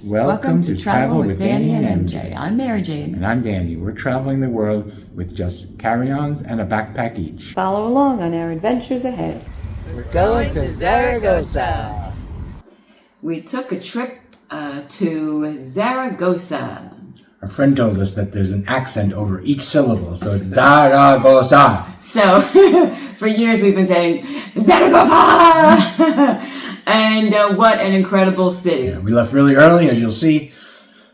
Welcome to Travel with Danny and MJ. I'm Mary Jane. And I'm Danny. We're traveling the world with just carry-ons and a backpack each. Follow along on our adventures ahead. We're going to Zaragoza. We took a trip to Zaragoza. Our friend told us that there's an accent over each syllable, so it's Zaragoza. So, for years we've been saying, Zaragoza! And what an incredible city. Yeah, we left really early, as you'll see.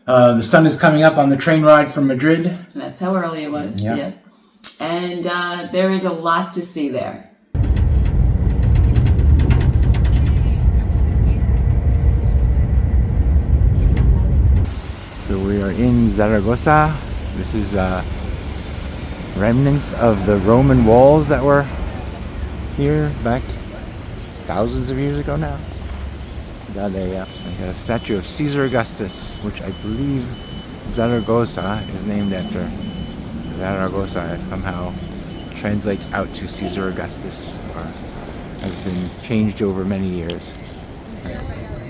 The sun is coming up on the train ride from Madrid. That's how early it was, yeah. Yeah. And there is a lot to see there. So we are in Zaragoza. This is remnants of the Roman walls that were here back thousands of years ago now. We got a statue of Caesar Augustus, which I believe Zaragoza is named after. Zaragoza somehow translates out to Caesar Augustus, or has been changed over many years.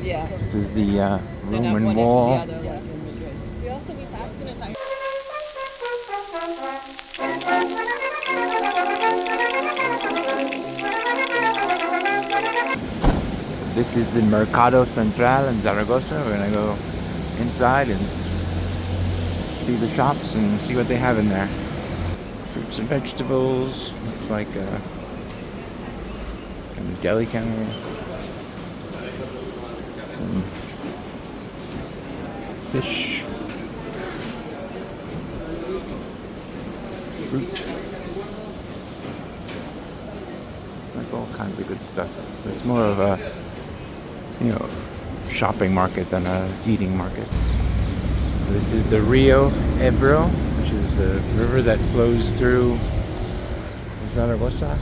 Yeah. This is the Roman wall. This is the Mercado Central in Zaragoza. We're gonna go inside and see the shops and see what they have in there. Fruits and vegetables. Looks like a deli counter. Some fish. Fruit. It's like all kinds of good stuff. It's more of a shopping market than a eating market. This is the Rio Ebro, which is the river that flows through Zaragoza.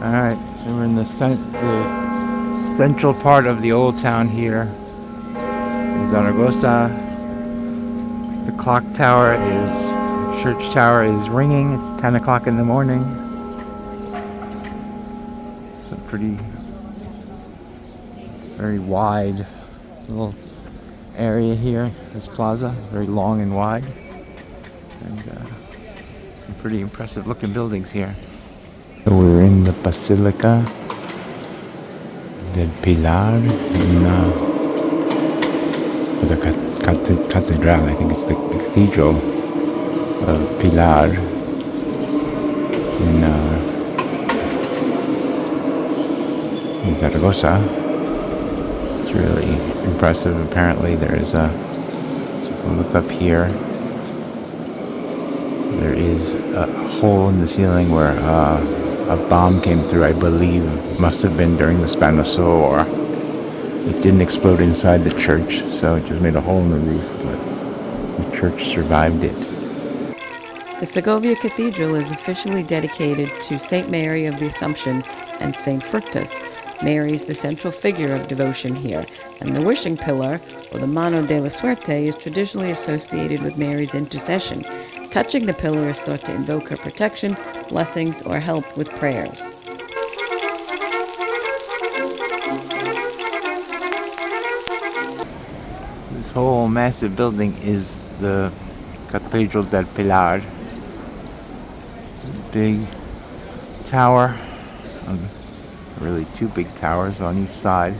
Alright, so we're in the central part of the old town here in Zaragoza. The clock tower church tower is ringing. It's 10 o'clock in the morning. It's a very wide little area here, this plaza, very long and wide. And some pretty impressive looking buildings here. So we're in the Basílica del Pilar, the Cathedral, I think it's the Cathedral of Pilar in Zaragoza. It's really impressive. Apparently so if you look up here, there is a hole in the ceiling where a bomb came through, I believe. Must have been during the Spanish Civil War. It didn't explode inside the church, so it just made a hole in the roof, but the church survived it. The Segovia Cathedral is officially dedicated to St. Mary of the Assumption and St. Fructus. Mary is the central figure of devotion here, and the wishing pillar, or the Mano de la Suerte, is traditionally associated with Mary's intercession. Touching the pillar is thought to invoke her protection, blessings, or help with prayers. This whole massive building is the Cathedral del Pilar. Big tower, really two big towers on each side.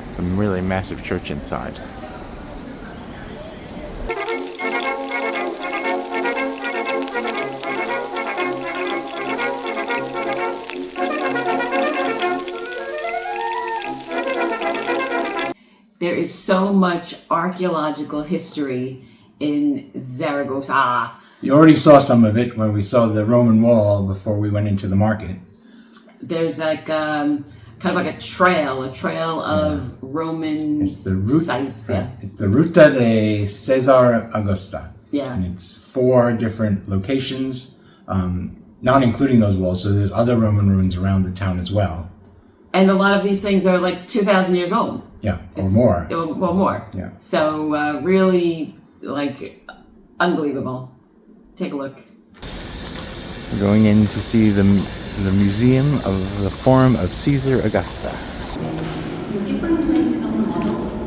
It's a really massive church inside. There is so much archaeological history in Zaragoza. You already saw some of it when we saw the Roman wall before we went into the market. There's like kind of like a trail of Roman sites. Yeah. It's the Ruta de Caesar Augustus. Yeah. And it's 4 different locations, not including those walls. So there's other Roman ruins around the town as well. And a lot of these things are like 2,000 years old. Yeah, or more. Well, more. Yeah. So really, like, unbelievable. Take a look. We're going in to see the Museum of the Forum of Caesar Augusta.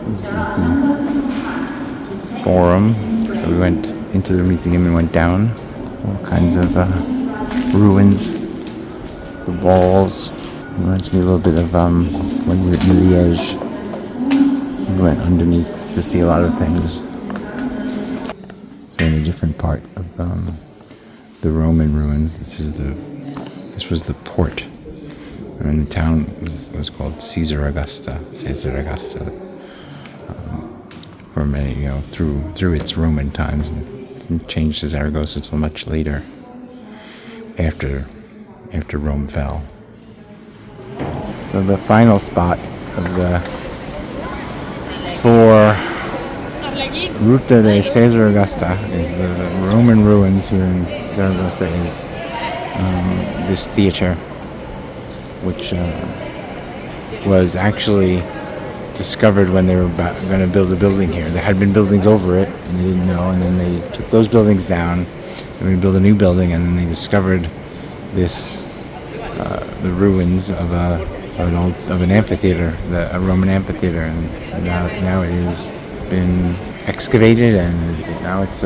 This is the Forum. So we went into the museum and went down. All kinds of ruins. The walls. Reminds me a little bit of when we were in Liège. We went underneath to see a lot of things. So in a different part of the Roman ruins, this was the port. And the town was called Caesar Augusta. For many, through its Roman times, and didn't change to Zaragoza until much later, after Rome fell. So the final spot of the for Ruta de Caesar Augusta is the Roman ruins here in Zaragoza. Is this theater, which was actually discovered when they were going to build a building here. There had been buildings over it, and they didn't know, and then they took those buildings down, and we built a new building, and then they discovered this, the ruins of an amphitheater, a Roman amphitheater, and so now it has been excavated, and now it's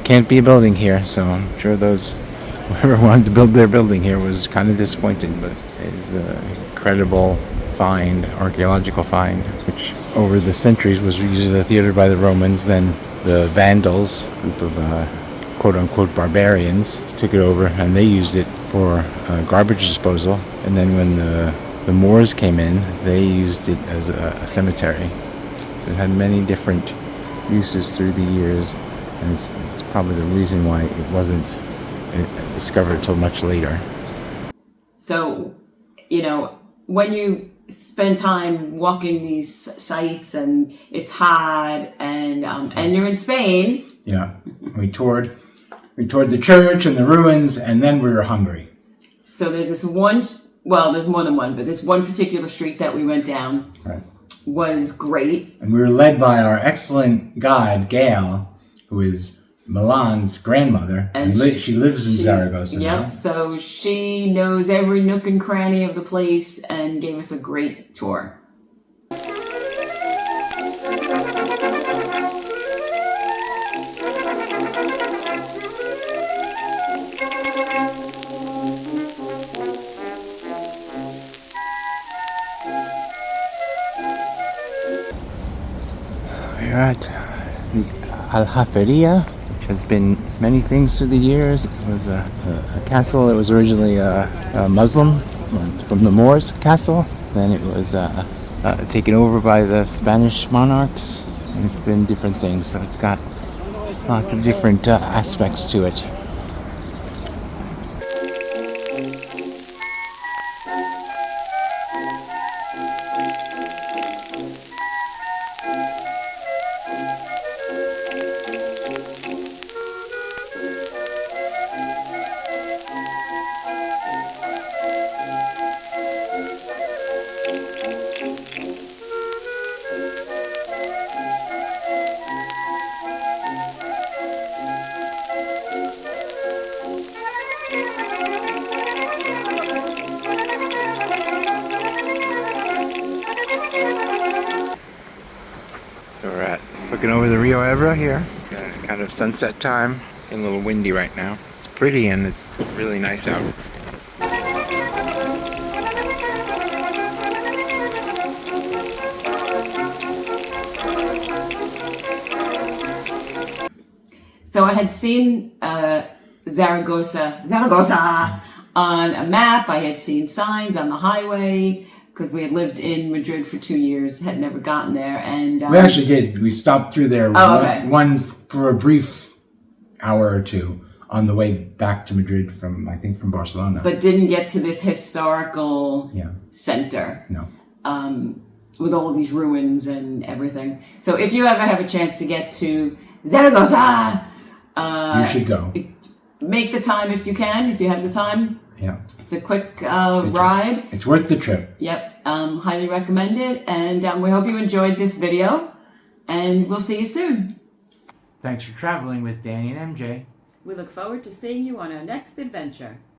can't be a building here. So I'm sure whoever wanted to build their building here was kind of disappointed, but it's an incredible archaeological find, which over the centuries was used as a theater by the Romans. Then the Vandals, a group of quote-unquote barbarians, took it over, and they used it for garbage disposal. And then when the Moors came in, they used it as a cemetery. So it had many different uses through the years, and it's probably the reason why it wasn't discovered until much later. So, when you spend time walking these sites, and it's hot, and you're in Spain. Yeah, we toured the church and the ruins, and then we were hungry. So there's this one. Well, there's more than one, but this one particular street that we went down was great. And we were led by our excellent guide, Gail, who is Milan's grandmother, and she lives in Zaragoza. Yep, so she knows every nook and cranny of the place and gave us a great tour. We're at the Aljafería, which has been many things through the years. It was a castle that was originally a Muslim, from the Moors castle. Then it was taken over by the Spanish monarchs, and it's been different things. So it's got lots of different aspects to it. Looking over the Rio Ebro here. Kind of sunset time. It's a little windy right now. It's pretty and it's really nice out. So I had seen Zaragoza on a map. I had seen signs on the highway, because we had lived in Madrid for 2 years, had never gotten there, and we actually did. We stopped through there one for a brief hour or two on the way back to Madrid from Barcelona, but didn't get to this historical center. No, with all these ruins and everything. So if you ever have a chance to get to Zaragoza, you should go. Make the time if you can, if you have the time. Yeah. It's a quick ride. It's worth the trip. Yep. Highly recommend it. And we hope you enjoyed this video. And we'll see you soon. Thanks for traveling with Danny and MJ. We look forward to seeing you on our next adventure.